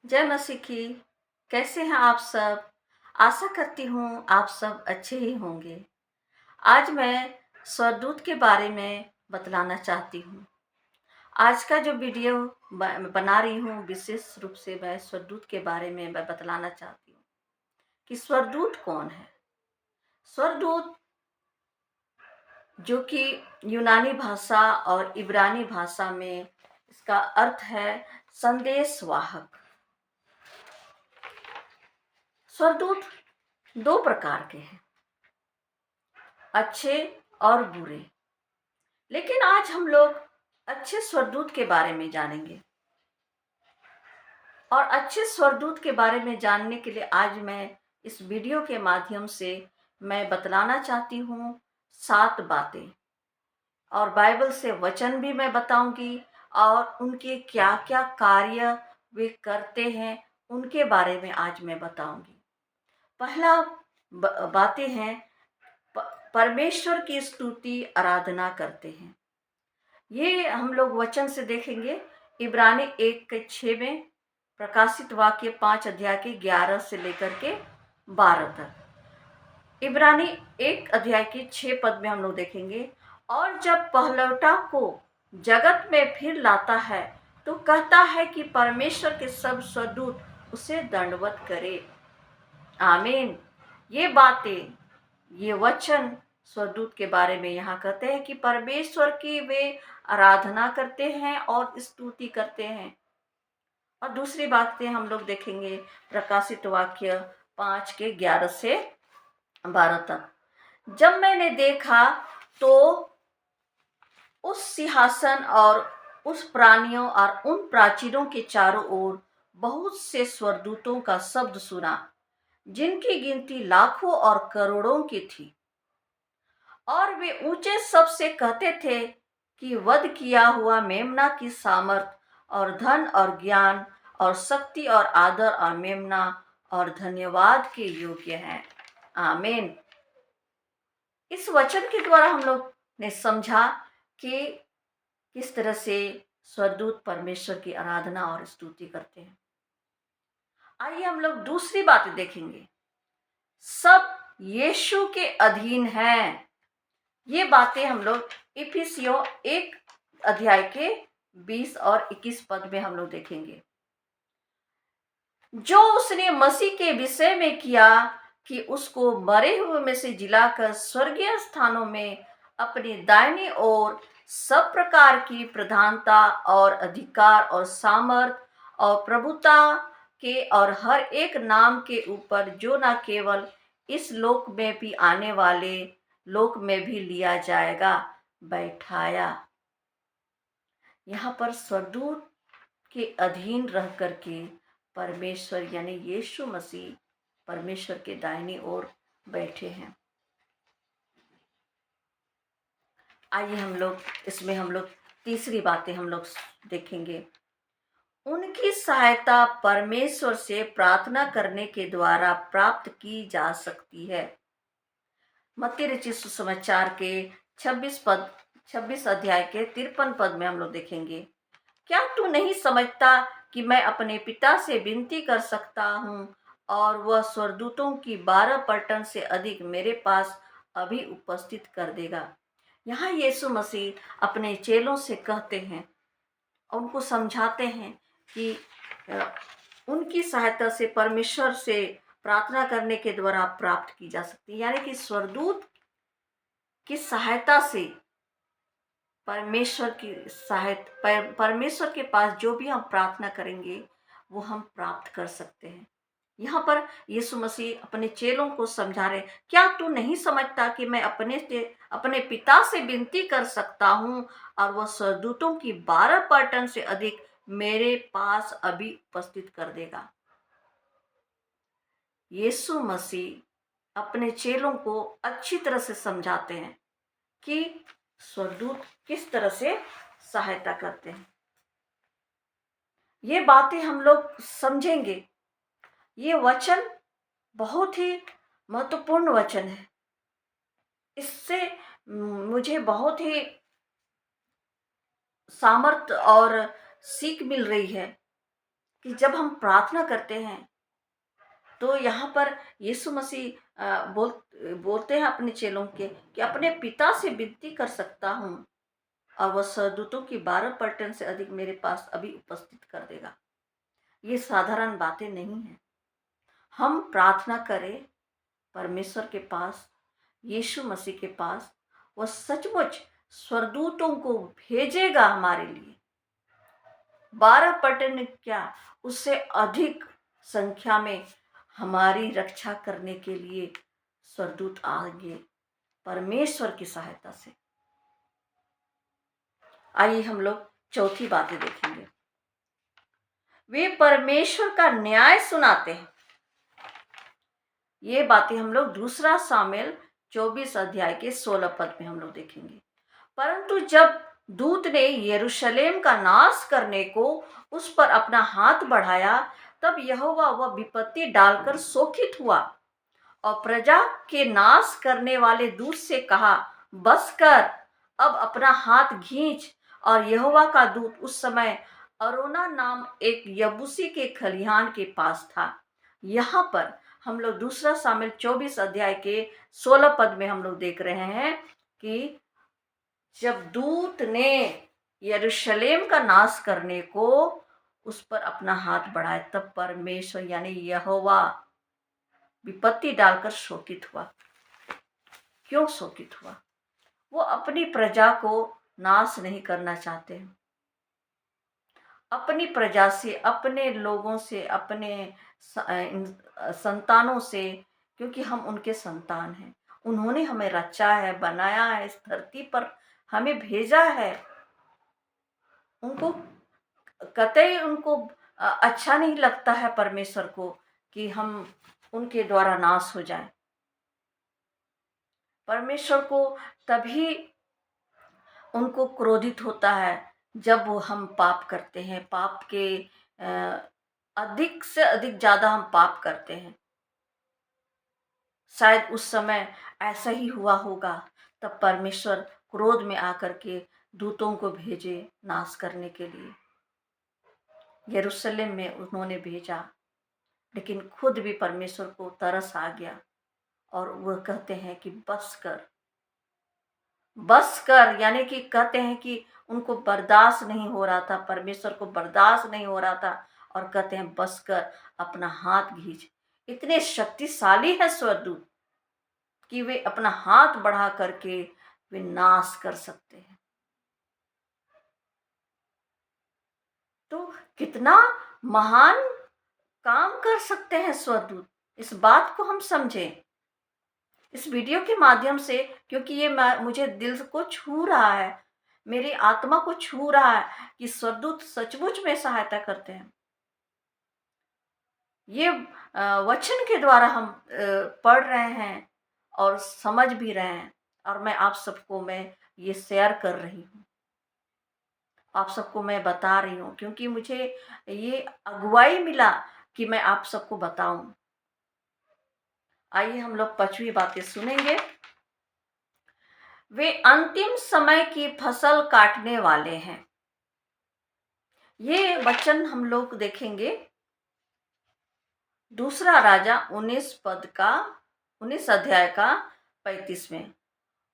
जय मसीह की। कैसे हैं आप सब? आशा करती हूँ आप सब अच्छे ही होंगे। आज मैं स्वरदूत के बारे में बतलाना चाहती हूँ। आज का जो वीडियो बना रही हूँ, विशेष रूप से मैं स्वरदूत के बारे में मैं बतलाना चाहती हूँ कि स्वरदूत कौन है। स्वरदूत जो कि यूनानी भाषा और इब्रानी भाषा में इसका अर्थ है संदेशवाहक। स्वरदूत दो प्रकार के हैं, अच्छे और बुरे। लेकिन आज हम लोग अच्छे स्वरदूत के बारे में जानेंगे। और अच्छे स्वरदूत के बारे में जानने के लिए आज मैं इस वीडियो के माध्यम से मैं बतलाना चाहती हूँ 7 बातें। और बाइबल से वचन भी मैं बताऊंगी और उनके क्या क्या कार्य वे करते हैं उनके बारे में आज मैं बताऊंगी। पहला बातें हैं, परमेश्वर की स्तुति आराधना करते हैं। ये हम लोग वचन से देखेंगे। इब्रानी 1:6 में, प्रकाशित वाक्य 5 अध्याय के 11 से लेकर के 12 तक। इब्रानी 1 अध्याय के 6 पद में हम लोग देखेंगे, और जब पहलौठा को जगत में फिर लाता है तो कहता है कि परमेश्वर के सब स्वदूत उसे दंडवत करे। आमीन। ये बातें, ये वचन स्वरदूत के बारे में यहाँ कहते हैं कि परमेश्वर की वे आराधना करते हैं और स्तुति करते हैं। और दूसरी बातें हम लोग देखेंगे, प्रकाशित वाक्य 5 के 11 से 12 तक। जब मैंने देखा तो उस सिंहासन और उस प्राणियों और उन प्राचीनों के चारों ओर बहुत से स्वरदूतों का शब्द सुना, जिनकी गिनती लाखों और करोड़ों की थी। और वे ऊंचे शब्द से कहते थे कि वध किया हुआ मेमना की सामर्थ और धन और ज्ञान और शक्ति और आदर और मेमना और धन्यवाद के योग्य हैं। आमीन। इस वचन के द्वारा हम लोग ने समझा कि किस तरह से स्वर्गदूत परमेश्वर की आराधना और स्तुति करते हैं। आइए हम लोग दूसरी बातें देखेंगे। सब यीशु के अधीन हैं। ये बातें हम लोग इफिसियों 1 अध्याय के 20 और 21 पद में हम लोग देखेंगे। जो उसने मसीह के विषय में किया कि उसको मरे हुए में से जिलाकर स्वर्गीय स्थानों में अपनी दाहिनी ओर सब प्रकार की प्रधानता और अधिकार और सामर्थ और प्रभुता के और हर एक नाम के ऊपर, जो न केवल इस लोक में भी आने वाले लोक में भी लिया जाएगा, बैठाया। यहाँ पर स्वर्गदूत के अधीन रह करके परमेश्वर यानी यीशु मसीह परमेश्वर के दाहिनी ओर बैठे हैं। आइए हम लोग इसमें तीसरी बातें हम लोग देखेंगे। उनकी सहायता परमेश्वर से प्रार्थना करने के द्वारा प्राप्त की जा सकती है। मत्ती रचित सुसमाचार के 26 अध्याय के 53 पद में हम लोग देखेंगे, क्या तू नहीं समझता कि मैं अपने पिता से विनती कर सकता हूँ और वह स्वर्गदूतों की 12 पलटन से अधिक मेरे पास अभी उपस्थित कर देगा। यहाँ यीशु मसीह अपने चेलों से कहते हैं, उनको समझाते हैं कि उनकी सहायता से परमेश्वर से प्रार्थना करने के द्वारा प्राप्त की जा सकती है। यानी कि स्वर्गदूत की सहायता से परमेश्वर के पास जो भी हम प्रार्थना करेंगे वो हम प्राप्त कर सकते हैं। यहाँ पर यीशु मसीह अपने चेलों को समझा रहे, क्या तू नहीं समझता कि मैं अपने पिता से विनती कर सकता हूँ और वह स्वर्गदूतों की 12 पलटन से अधिक मेरे पास अभी उपस्थित कर देगा। यीशु मसीह अपने चेलों को अच्छी तरह से समझाते हैं कि स्वर्गदूत किस तरह से सहायता करते हैं। ये बातें हम लोग समझेंगे। ये वचन बहुत ही महत्वपूर्ण वचन है। इससे मुझे बहुत ही सामर्थ और सीख मिल रही है कि जब हम प्रार्थना करते हैं तो यहाँ पर यीशु मसीह बोलते हैं अपने चेलों के कि अपने पिता से विनती कर सकता हूँ और वह स्वर्गदूतों की 12 पलटन से अधिक मेरे पास अभी उपस्थित कर देगा। ये साधारण बातें नहीं हैं। हम प्रार्थना करें परमेश्वर के पास, यीशु मसीह के पास, वह सचमुच स्वर्गदूतों को भेजेगा हमारे लिए। 12 पलटन क्या, उससे अधिक संख्या में हमारी रक्षा करने के लिए स्वर्गदूत आएंगे परमेश्वर की सहायता से। आइए हम लोग चौथी बातें देखेंगे। वे परमेश्वर का न्याय सुनाते हैं। ये बातें हम लोग दूसरा सामुएल 24 अध्याय के 16 पद में हम लोग देखेंगे। परंतु जब दूत ने यरूशलेम का नाश करने को उस पर अपना हाथ बढ़ाया, तब यहोवा वह विपत्ति डालकर शोकित हुआ और प्रजा के नाश करने वाले दूत से कहा, बस कर, अब अपना हाथ खींच। और यहोवा का दूत उस समय अरोना नाम एक यबूसी के खलिहान के पास था। यहाँ पर हम लोग दूसरा सामुएल 24 अध्याय के 16 पद में हम लोग देख रहे हैं कि जब दूत ने यरूशलेम का नाश करने को उस पर अपना हाथ बढ़ाया, तब परमेश्वर यानी यहोवा विपत्ति डालकर शोकित हुआ। क्यों शोकित हुआ? वो अपनी प्रजा को नाश नहीं करना चाहते। अपनी प्रजा से, अपने लोगों से, अपने संतानों से, क्योंकि हम उनके संतान हैं। उन्होंने हमें रचा है, बनाया है, इस धरती पर हमें भेजा है। उनको कतई उनको अच्छा नहीं लगता है परमेश्वर को कि हम उनके द्वारा नाश हो जाएं। परमेश्वर को तभी उनको क्रोधित होता है जब वो हम पाप करते हैं, पाप के अधिक से अधिक ज़्यादा हम पाप करते हैं। शायद उस समय ऐसा ही हुआ होगा, तब परमेश्वर क्रोध में आकर के दूतों को भेजे नाश करने के लिए। यरूशलेम में उन्होंने भेजा, लेकिन खुद भी परमेश्वर को तरस आ गया और वह कहते हैं कि बस कर, बस कर, यानी कि कहते हैं कि उनको बर्दाश्त नहीं हो रहा था, परमेश्वर को बर्दाश्त नहीं हो रहा था और कहते हैं बस कर, अपना हाथ खींच। इतने शक्तिशाली है स्वर्गदूत कि वे अपना हाथ बढ़ा करके वे नाश कर सकते हैं। तो कितना महान काम कर सकते हैं स्वर्गदूत, इस बात को हम समझें इस वीडियो के माध्यम से, क्योंकि ये मुझे दिल को छू रहा है, मेरी आत्मा को छू रहा है कि स्वर्गदूत सचमुच में सहायता करते हैं। ये वचन के द्वारा हम पढ़ रहे हैं और समझ भी रहे हैं, और मैं आप सबको मैं ये शेयर कर रही हूँ, आप सबको मैं बता रही हूँ, क्योंकि मुझे ये अगुवाई मिला कि मैं आप सबको बताऊं। आइए हम लोग 5वीं बातें सुनेंगे। वे अंतिम समय की फसल काटने वाले हैं। ये वचन हम लोग देखेंगे दूसरा राजा 19 अध्याय का 35 में।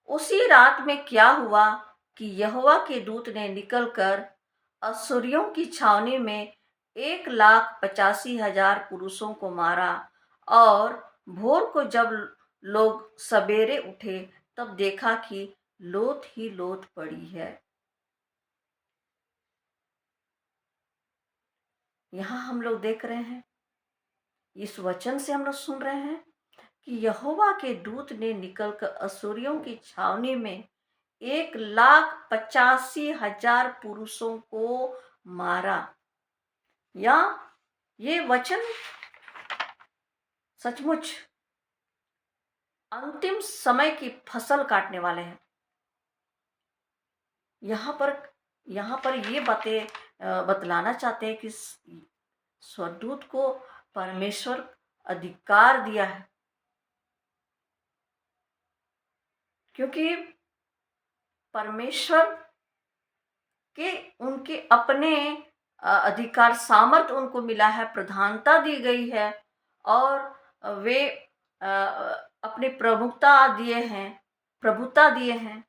उसी रात में क्या हुआ कि यहोवा के दूत ने निकलकर अश्शूरियों की छावनी में 1,85,000 पुरुषों को मारा, और भोर को जब लोग सवेरे उठे तब देखा कि लोथ ही लोथ पड़ी है। यहाँ हम लोग देख रहे हैं, इस वचन से हम लोग सुन रहे हैं कि यहोवा के दूत ने निकलकर अश्शूरियों की छावनी में 1,85,000 पुरुषों को मारा। या ये वचन सचमुच अंतिम समय की फसल काटने वाले हैं। यहाँ पर ये बातें बतलाना चाहते हैं कि स्वर्गदूत को परमेश्वर अधिकार दिया है, क्योंकि परमेश्वर के उनके अपने अधिकार सामर्थ उनको मिला है, प्रधानता दी गई है, और वे अपनी प्रभुता दिए हैं।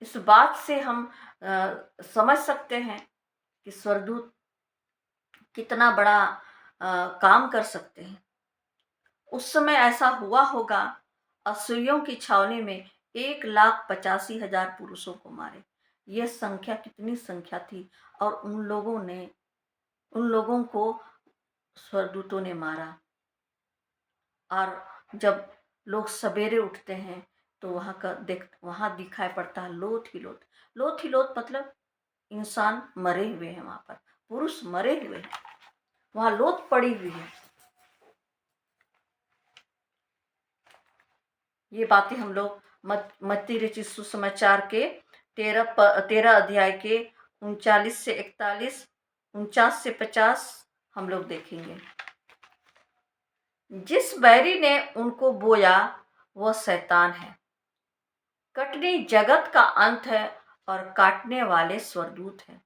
इस बात से हम समझ सकते हैं कि स्वर्गदूत कितना बड़ा काम कर सकते हैं। उस समय ऐसा हुआ होगा, अश्शूरियों की छावनी में 1,85,000 पुरुषों को मारे। यह संख्या कितनी संख्या थी, और उन लोगों को स्वर्गदूतों ने मारा। और जब लोग सवेरे उठते हैं तो वहाँ दिखाई पड़ता है लोथ ही लोथ, मतलब इंसान मरे हुए हैं, वहाँ पर पुरुष मरे हुए हैं, वहाँ लोथ पड़ी हुई है। ये बातें हम लोग मत्ती रचित सुसमाचार के 13 अध्याय के 39 से 41, 49 से 50 हम लोग देखेंगे। जिस बैरी ने उनको बोया वह शैतान है, कटनी जगत का अंत है, और काटने वाले स्वर्गदूत हैं।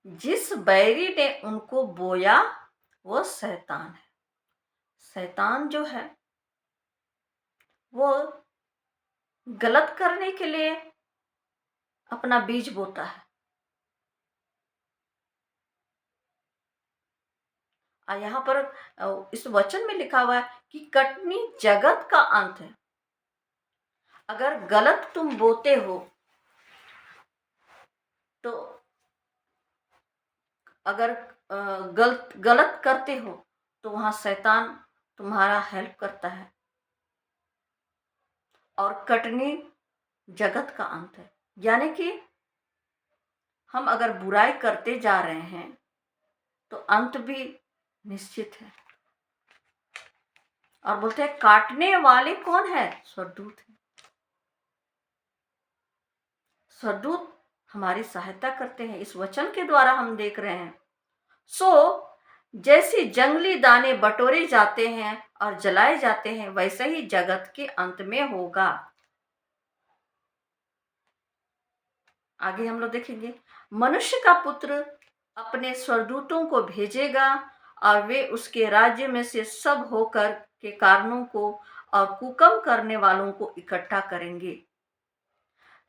जिस बैरी ने उनको बोया वह शैतान है। शैतान जो है वो गलत करने के लिए अपना बीज बोता है। और यहाँ पर इस वचन में लिखा हुआ है कि कटनी जगत का अंत है। अगर गलत तुम बोते हो तो, अगर गलत करते हो तो वहां शैतान तुम्हारा हेल्प करता है। और कटनी जगत का अंत है, यानी कि हम अगर बुराई करते जा रहे हैं तो अंत भी निश्चित है। और बोलते हैं काटने वाले कौन है? स्वर्गदूत है। स्वर्गदूत हमारी सहायता करते हैं, इस वचन के द्वारा हम देख रहे हैं। जैसे जंगली दाने बटोरे जाते हैं और जलाए जाते हैं, वैसे ही जगत के अंत में होगा। आगे हम लोग देखेंगे, मनुष्य का पुत्र अपने स्वर्गदूतों को भेजेगा और वे उसके राज्य में से सब होकर के कारणों को और कुकर्म करने वालों को इकट्ठा करेंगे।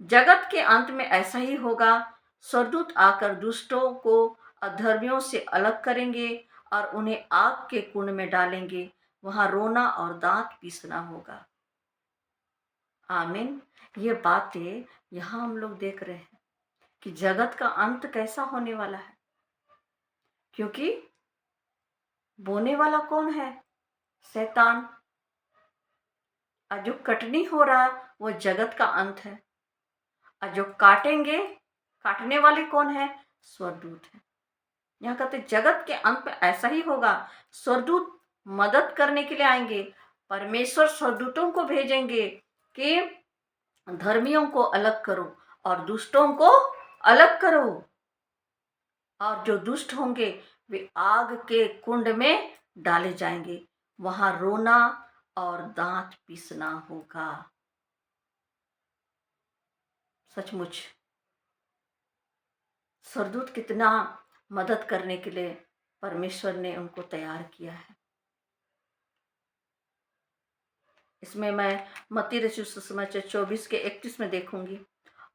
जगत के अंत में ऐसा ही होगा। स्वर्गदूत आकर दुष्टों को अधर्मियों से अलग करेंगे और उन्हें आग के कुंड में डालेंगे, वहां रोना और दांत पीसना होगा। आमीन। ये बातें यहाँ हम लोग देख रहे हैं कि जगत का अंत कैसा होने वाला है, क्योंकि बोने वाला कौन है? शैतान। और जो कटनी हो रहा है वो जगत का अंत है, और जो काटने वाले कौन है? स्वर्गदूत है। यहाँ कहते जगत के अंत में ऐसा ही होगा। स्वर्गदूत मदद करने के लिए आएंगे। परमेश्वर स्वर्गदूतों को भेजेंगे कि धर्मियों को अलग करो और दुष्टों को अलग करो, और जो दुष्ट होंगे वे आग के कुंड में डाले जाएंगे, वहां रोना और दांत पीसना होगा। सचमुच स्वर्गदूत कितना मदद करने के लिए परमेश्वर ने उनको तैयार किया है। इसमें मैं मत्ती रचित सुसमाचार 24 के 31 में देखूंगी,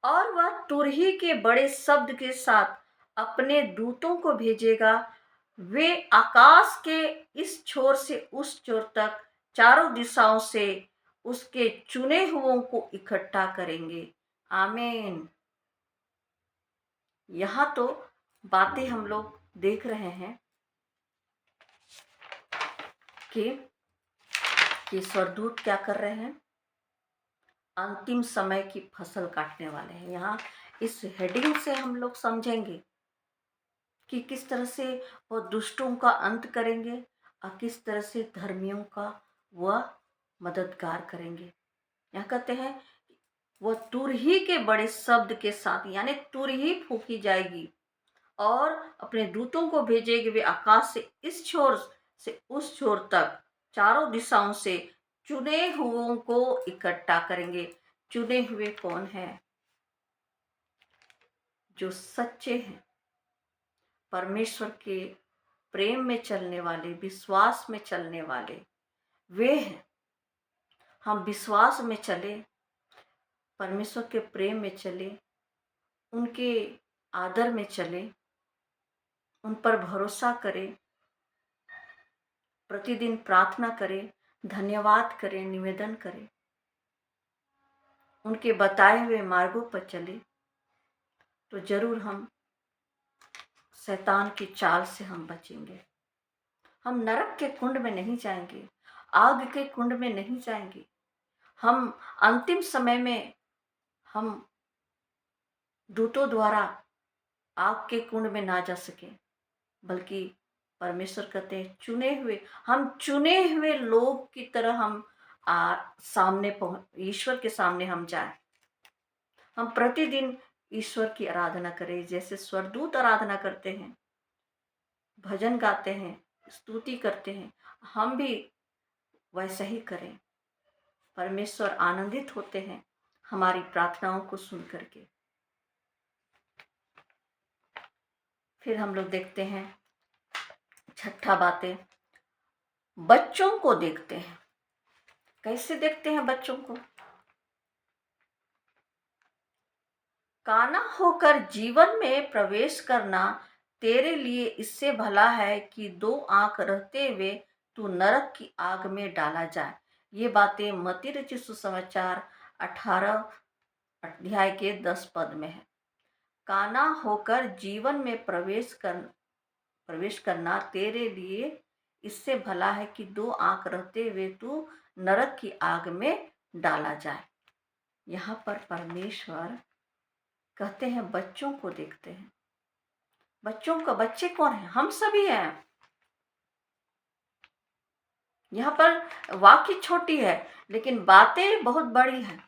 और वह तुरही के बड़े शब्द के साथ अपने दूतों को भेजेगा, वे आकाश के इस छोर से उस छोर तक चारों दिशाओं से उसके चुने हुओं को इकट्ठा करेंगे। आमीन। यहाँ तो बातें हम लोग देख रहे हैं कि स्वर्गदूत क्या कर रहे हैं? अंतिम समय की फसल काटने वाले हैं। यहाँ इस हेडिंग से हम लोग समझेंगे कि किस तरह से वो दुष्टों का अंत करेंगे और किस तरह से धर्मियों का वह मददगार करेंगे। यहाँ कहते हैं वह तुरही के बड़े शब्द के साथ, यानी तुरही फूकी जाएगी, और अपने दूतों को भेजेगी, वे आकाश से इस छोर से उस छोर तक चारों दिशाओं से चुने हुओं को इकट्ठा करेंगे। चुने हुए कौन है? जो सच्चे हैं, परमेश्वर के प्रेम में चलने वाले, विश्वास में चलने वाले, वे हैं। हम विश्वास में चले, परमेश्वर के प्रेम में चले, उनके आदर में चले, उन पर भरोसा करें, प्रतिदिन प्रार्थना करें, धन्यवाद करें, निवेदन करें, उनके बताए हुए मार्गों पर चले, तो जरूर हम शैतान की चाल से हम बचेंगे। हम नरक के कुंड में नहीं जाएंगे, आग के कुंड में नहीं जाएंगे। हम अंतिम समय में हम दूतों द्वारा आग के कुंड में ना जा सके, बल्कि परमेश्वर कहते हैं हम चुने हुए लोग की तरह हम सामने ईश्वर के सामने हम जाए। हम प्रतिदिन ईश्वर की आराधना करें, जैसे स्वर्गदूत आराधना करते हैं, भजन गाते हैं, स्तुति करते हैं, हम भी वैसा ही करें। परमेश्वर आनंदित होते हैं हमारी प्रार्थनाओं को सुन करके। फिर हम लोग देखते हैं छठा बातें, बच्चों को देखते हैं। कैसे देखते हैं बच्चों को? काना होकर जीवन में प्रवेश करना तेरे लिए इससे भला है कि 2 आंख रहते हुए तू नरक की आग में डाला जाए। ये बातें मत्ती रचित सुसमाचार 18 अध्याय के 10 पद में है। काना होकर जीवन में प्रवेश करना तेरे लिए इससे भला है कि 2 आंख रहते हुए तू नरक की आग में डाला जाए। यहाँ पर परमेश्वर कहते हैं बच्चों को देखते हैं। बच्चे कौन हैं? हम सभी हैं। यहाँ पर वाक्य छोटी है लेकिन बातें बहुत बड़ी हैं।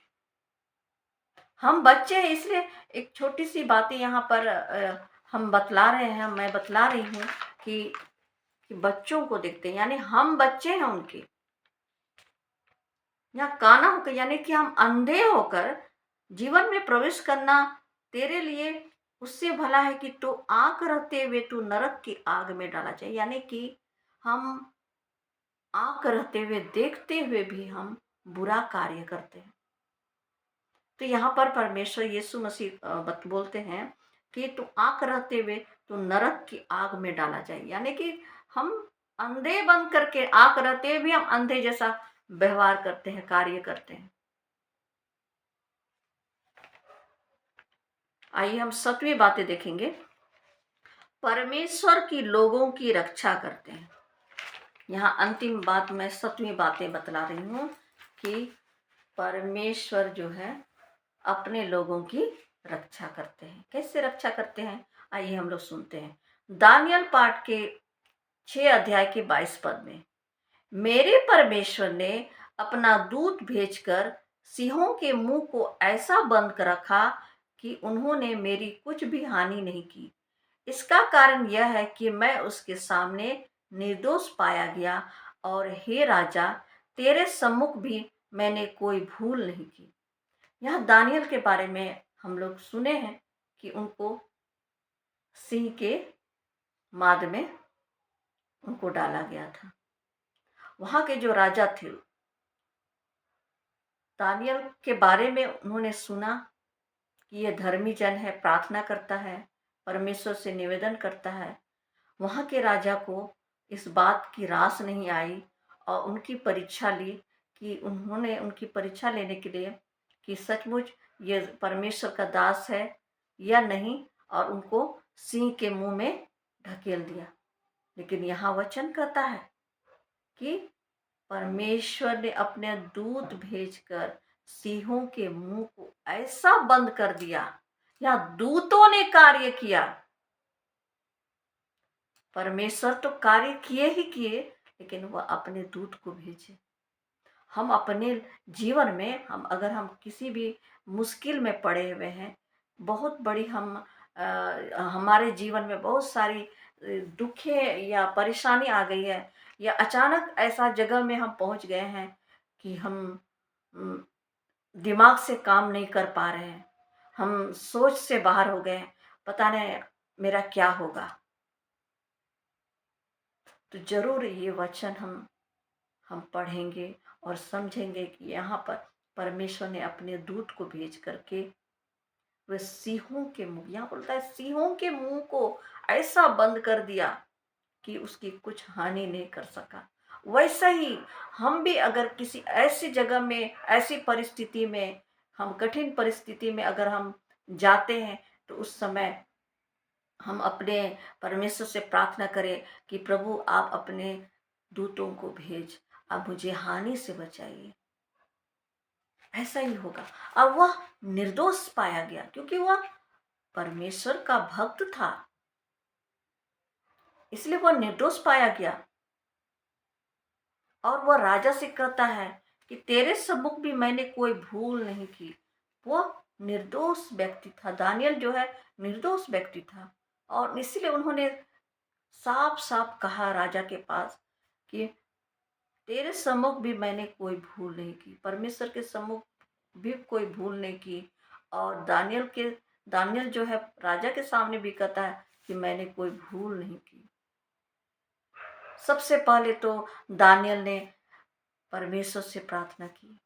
हम बच्चे हैं, इसलिए एक छोटी सी बातें यहाँ पर हम बतला रहे हैं, मैं बतला रही हूँ कि बच्चों को देखते हैं, यानी हम बच्चे हैं उनके। यहाँ काना होकर यानी कि हम अंधे होकर जीवन में प्रवेश करना तेरे लिए उससे भला है कि तू आंख रहते हुए तू नरक की आग में डाला जाए। यानी कि हम आंख रहते हुए देखते हुए भी हम बुरा कार्य करते हैं। तो यहाँ पर परमेश्वर यीशु मसीह बोलते हैं कि तू आंख रहते हुए तू नरक की आग में डाला जाए। यानी कि हम अंधे बन करके, आंख रहते हुए भी हम अंधे जैसा व्यवहार करते हैं, कार्य करते हैं। आइए हम 7वीं बातें देखेंगे। परमेश्वर की लोगों की रक्षा करते हैं। यहाँ अंतिम बात मैं 7वीं बातें बतला रही हूँ कि परमेश्वर जो है अपने लोगों की रक्षा करते हैं। कैसे रक्षा करते हैं? आइए हम लोग सुनते हैं। दानियल पाठ के 6 अध्याय के 22 पद में, मेरे परमेश्वर ने अपना दूत भेजकर सिंहों के मुंह को ऐसा बंद कर रखा कि उन्होंने मेरी कुछ भी हानि नहीं की। इसका कारण यह है कि मैं उसके सामने निर्दोष पाया गया, और हे राजा, तेरे सम्मुख भी मैंने कोई भूल नहीं की। यह दानियल के बारे में हम लोग सुने हैं कि उनको सिंह के माद में उनको डाला गया था। वहाँ के जो राजा थे, दानियल के बारे में उन्होंने सुना कि यह धर्मी जन है, प्रार्थना करता है, परमेश्वर से निवेदन करता है। वहाँ के राजा को इस बात की रास नहीं आई और उनकी परीक्षा ली कि उन्होंने उनकी परीक्षा लेने के लिए कि सचमुच ये परमेश्वर का दास है या नहीं, और उनको सिंह के मुंह में ढकेल दिया। लेकिन यहाँ वचन कहता है कि परमेश्वर ने अपने दूत भेजकर सिंहों के मुंह को ऐसा बंद कर दिया, या दूतों ने कार्य किया। परमेश्वर तो कार्य किए ही किए, लेकिन वह अपने दूत को भेजे। हम अपने जीवन में अगर हम किसी भी मुश्किल में पड़े हुए हैं, बहुत बड़ी हमारे जीवन में बहुत सारी दुखें या परेशानी आ गई है, या अचानक ऐसा जगह में हम पहुंच गए हैं कि हम दिमाग से काम नहीं कर पा रहे हैं, हम सोच से बाहर हो गए हैं, पता नहीं मेरा क्या होगा। तो ज़रूर ये वचन हम पढ़ेंगे और समझेंगे कि यहाँ पर परमेश्वर ने अपने दूत को भेज करके वह सिंहों के मुंह, यहाँ बोलता है सिंहों के मुंह को ऐसा बंद कर दिया कि उसकी कुछ हानि नहीं कर सका। वैसा ही हम भी अगर किसी ऐसी जगह में, ऐसी परिस्थिति में, हम कठिन परिस्थिति में अगर हम जाते हैं, तो उस समय हम अपने परमेश्वर से प्रार्थना करें कि प्रभु आप अपने दूतों को भेज, आप मुझे हानि से बचाइए। ऐसा ही होगा। अब वह निर्दोष पाया गया क्योंकि वह परमेश्वर का भक्त था, इसलिए वह निर्दोष पाया गया। और वह राजा से कहता है कि तेरे सम्मुख भी मैंने कोई भूल नहीं की। वह निर्दोष व्यक्ति था, दानियल जो है निर्दोष व्यक्ति था, और इसलिए उन्होंने साफ साफ कहा राजा के पास कि तेरे सम्मुख भी मैंने कोई भूल नहीं की, परमेश्वर के सम्मुख भी कोई भूल नहीं की। और दानियल जो है राजा के सामने भी कहता है कि मैंने कोई भूल नहीं की। सबसे पहले तो दानियल ने परमेश्वर से प्रार्थना की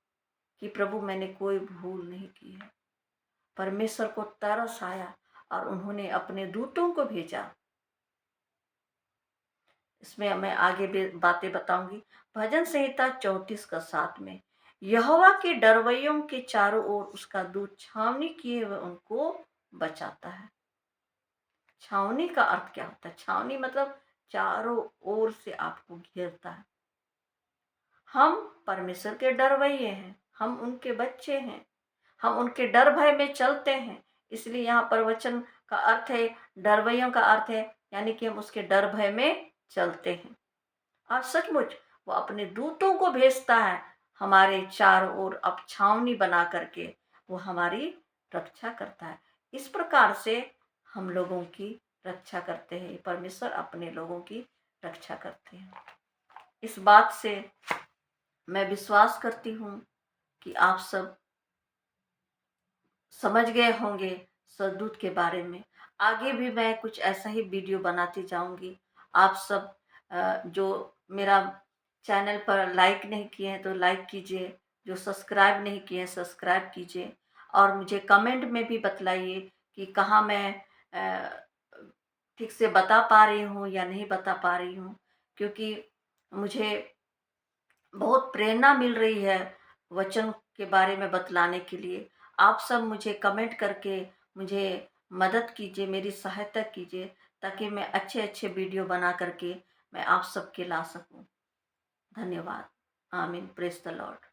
कि प्रभु मैंने कोई भूल नहीं की है। परमेश्वर को तरस आया और उन्होंने अपने दूतों को भेजा। इसमें मैं आगे भी बातें बताऊंगी। भजन संहिता 34 का 7 में, यहोवा के डरवैयों के चारों ओर उसका दूत छावनी किए हुए उनको बचाता है। छावनी का अर्थ क्या होता है? छावनी मतलब चारों ओर से आपको घेरता है। हम परमेश्वर के डरवैये हैं, हम उनके बच्चे हैं, हम उनके डर भय में चलते हैं। इसलिए यहाँ पर वचन का अर्थ है, डरवैयों का अर्थ है यानी कि हम उसके डर भय में चलते हैं। और सचमुच वो अपने दूतों को भेजता है हमारे चारों ओर, अब छावनी बना करके वो हमारी रक्षा करता है। इस प्रकार से हम लोगों की रक्षा करते हैं, परमेश्वर अपने लोगों की रक्षा करते हैं। इस बात से मैं विश्वास करती हूँ कि आप सब समझ गए होंगे सरदूत के बारे में। आगे भी मैं कुछ ऐसा ही वीडियो बनाती जाऊंगी। आप सब जो मेरा चैनल पर लाइक नहीं किए हैं तो लाइक कीजिए, जो सब्सक्राइब नहीं किए हैं सब्सक्राइब कीजिए, और मुझे कमेंट में भी बतलाइए कि कहाँ मैं ठीक से बता पा रही हूँ या नहीं बता पा रही हूँ, क्योंकि मुझे बहुत प्रेरणा मिल रही है वचन के बारे में बतलाने के लिए। आप सब मुझे कमेंट करके मुझे मदद कीजिए, मेरी सहायता कीजिए, ताकि मैं अच्छे अच्छे वीडियो बना करके मैं आप सबके ला सकूं। धन्यवाद। आमीन। Praise the Lord.